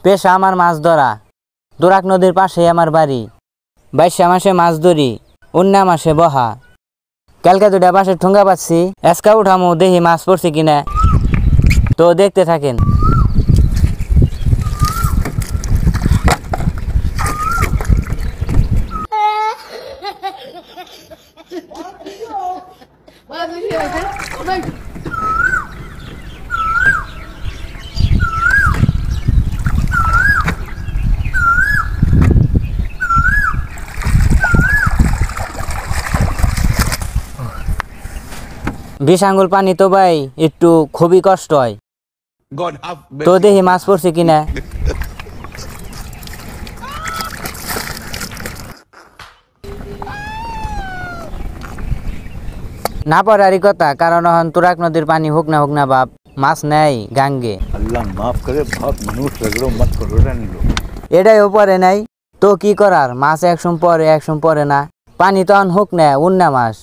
পেশা আমার মাছ ধরা। তুরাগ নদীর পাশে আমার বাড়ি। বাইশা মাসে মাছ ধরি, অন্য মাসে বহা। কালকে দুটা বাঁশের ঠোঙ্গা পাচ্ছি, এসকা উঠামো দেখি মাছ পড়ছে কিনা। তো দেখতে থাকেন। বিশ আঙ্গুল পানি তো ভাই একটু খুবই কষ্ট হয়। তো দেখি মাছ পড়ছে কিনা। না পড়ারই কথা, কারণ এখন তুরাগ নদীর পানি হোক না বাপ, মাছ নেই গাঙ্গে। আল্লাহ মাফ করে, বহুত মানুষ লাগলো, মত করো এটাইও পরে নাই। তো কি করার, মাছ একসময় পরে একসময় পরে না। পানি তো এখন হোক না, অন্য মাছ।